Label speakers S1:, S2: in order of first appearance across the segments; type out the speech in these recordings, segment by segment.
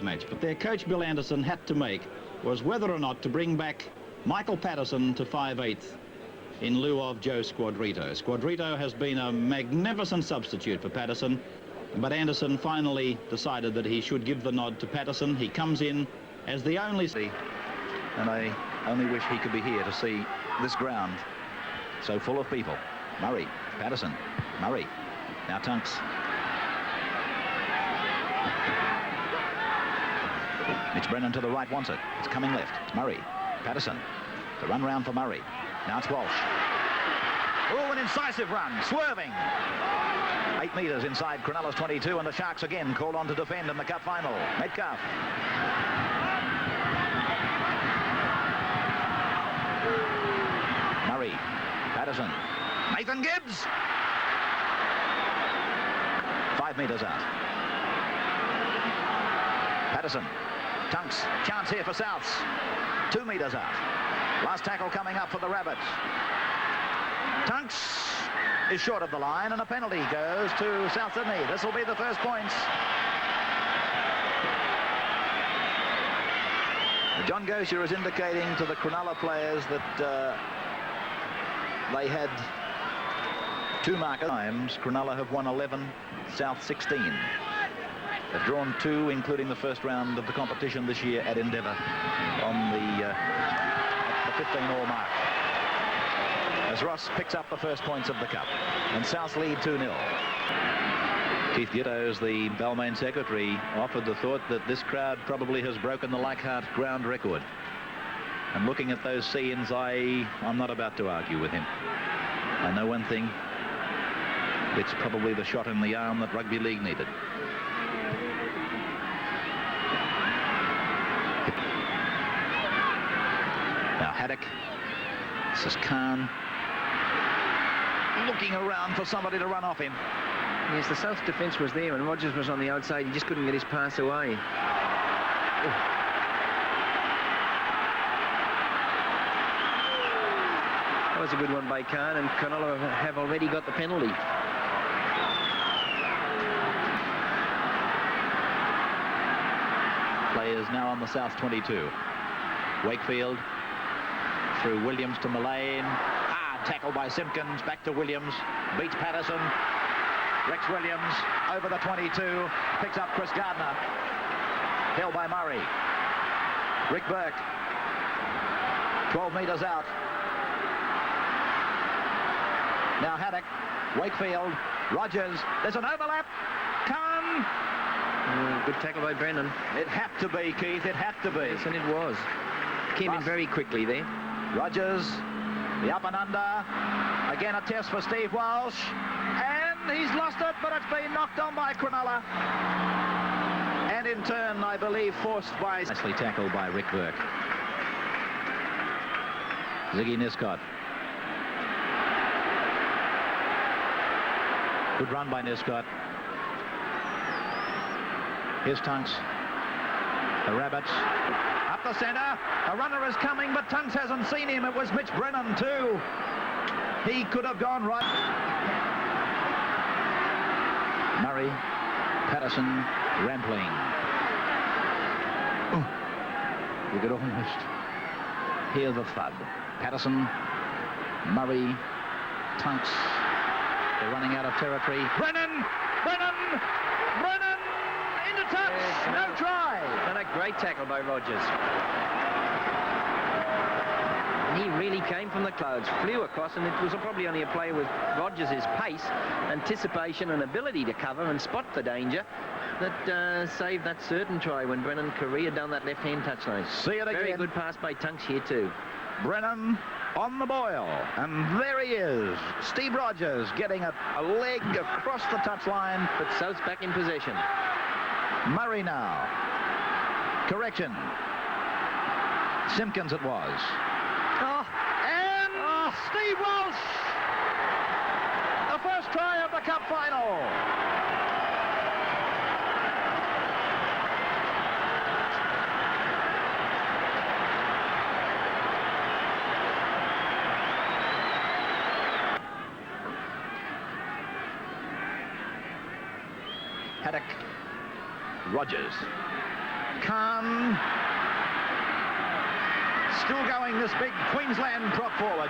S1: match. But their coach, Bill Anderson, had to make was whether or not to bring back Michael Patterson to 5/8 in lieu of Joe Squadrito. Squadrito has been a magnificent substitute for Patterson, but Anderson finally decided that he should give the nod to Patterson. He comes in as the only...
S2: And I only wish he could be here to see this ground so full of people. Murray, Patterson, Murray, now Tunks. Mitch Brennan to the right wants it. It's coming left. It's Murray, Patterson. The run round for Murray. Now it's Walsh. Oh, an incisive run, swerving. 8 metres inside Cronulla's 22, and the Sharks again called on to defend in the cup final. Metcalf. Murray, Patterson, Nathan Gibbs. 5 metres out. Patterson, Tunks, chance here for Souths. 2 metres out. Last tackle coming up for the Rabbits. Tunks is short of the line, and a penalty goes to South Sydney. This will be the first points. John Gosher is indicating to the Cronulla players that they had 2 marker times. Cronulla have won 11, South 16. They've drawn 2, including the first round of the competition this year at Endeavour on the 15-all mark. As Ross picks up the first points of the cup, and South lead 2-0. Keith Gittos, the Balmain secretary, offered the thought that this crowd probably has broken the Leichhardt ground record. And looking at those scenes, I'm not about to argue with him. I know one thing. It's probably the shot in the arm that rugby league needed. Now Haddock. This is Khan. Looking around for somebody to run off him.
S3: Yes, the South defence was there and Rogers was on the outside. He just couldn't get his pass away. That was a good one by Khan, and Cronulla have already got the penalty.
S2: Players now on the South 22. Wakefield through Williams to Mullane. Tackle by Simpkins, back to Williams, beats Patterson. Rex Williams over the 22, picks up Chris Gardner. Held by Murray. Rick Burke, 12 metres out. Now Haddock, Wakefield, Rogers. There's an overlap. Khan.
S3: Good tackle by Brennan.
S2: It had to be, Keith, it had to be.
S3: Yes, and it was. Came in very quickly there.
S2: Rogers, the up and under. Again a test for Steve Walsh. And he's lost it, but it's been knocked on by Cronulla. And in turn, I believe, forced by... Nicely tackled by Rick Burke. Ziggy Niscott. Good run by Niscott. Here's Tunks. The Rabbits. Up the centre. A runner is coming, but Tunks hasn't seen him. It was Mitch Brennan, too. He could have gone right. Murray, Patterson, Rampling. You could almost hear the thud. Patterson, Murray, Tunks. They're running out of territory. Brennan! Brennan! Brennan! Into touch!
S3: Yes,
S2: no try!
S3: And a great tackle by Rogers. He really came from the clouds, flew across, and it was probably only a player with Rogers' pace, anticipation and ability to cover and spot the danger that saved that certain try when Brennan careered down that left-hand touchline.
S2: See it again.
S3: Very good pass by Tunks here too.
S2: Brennan on the boil, and there he is. Steve Rogers getting a leg across the touchline.
S3: But South's back in possession.
S2: Murray now. Correction. Simpkins it was. And Steve Walsh, the first try of the cup final. Haddock, Rogers. Khan still going, this big Queensland prop forward.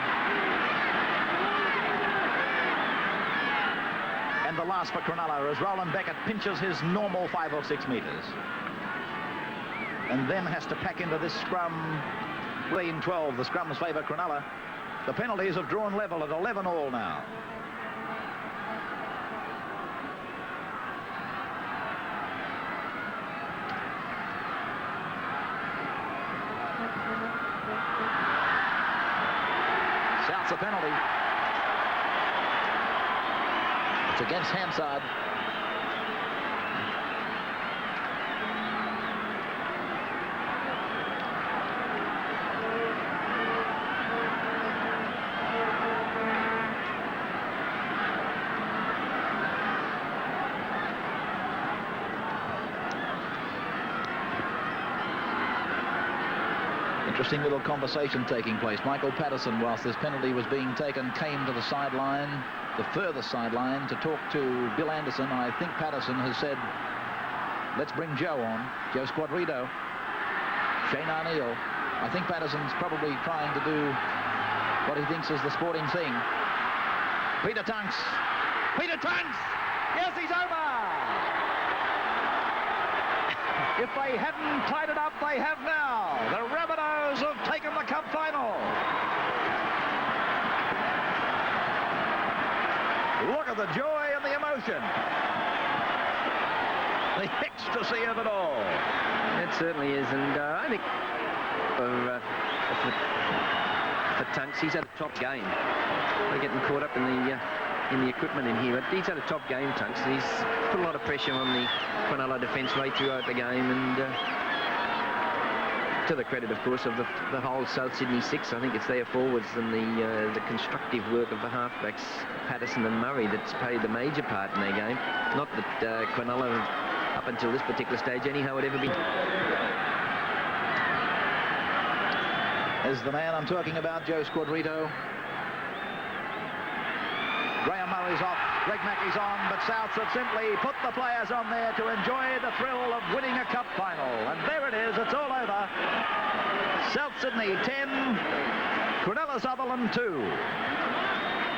S2: And the last for Cronulla as Roland Beckett pinches his normal 5 or 6 metres. And then has to pack into this scrum. 12, the scrums favour Cronulla. The penalties have drawn level at 11 all now. South's a penalty. It's against Hansard. Interesting little conversation taking place. Michael Patterson, whilst this penalty was being taken, came to the sideline, the furthest sideline, to talk to Bill Anderson. I think Patterson has said, let's bring Joe on, Joe Squadrito, Shane O'Neill. I think Patterson's probably trying to do what he thinks is the sporting thing. Peter Tunks. Peter Tunks! Yes, he's over! If they hadn't tied it up, they have now. The Rabbitohs have taken the cup final. Look at the joy and the emotion. The ecstasy of it all.
S3: It certainly is, and I think for Tunks, he's had a top game. We're getting caught up in the equipment in here, but he's had a top game, Tunks. He's put a lot of pressure on the Cronulla defence right throughout the game, and to the credit, of course, of the whole South Sydney six. I think it's their forwards and the constructive work of the halfbacks, Patterson and Murray, that's played the major part in their game. Not that Cronulla, up until this particular stage anyhow, would ever be.
S2: Is the man I'm talking about, Joe Squadrito. Graham Murray's off, Greg Mackey's on, but Souths have simply put the players on there to enjoy the thrill of winning a cup final. And there it is, it's all over. South Sydney 10, Cronulla Sutherland 2.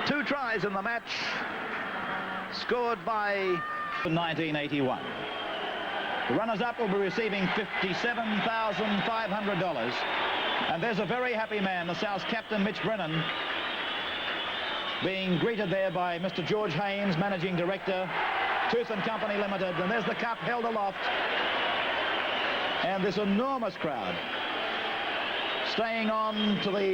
S2: 2 tries in the match, scored by
S1: 1981. The runners-up will be receiving $57,500. And there's a very happy man, the South's captain, Mitch Brennan, being greeted there by Mr. George Haynes, Managing Director, Tooth and Company Limited. And there's the cup held aloft. And this enormous crowd staying on to the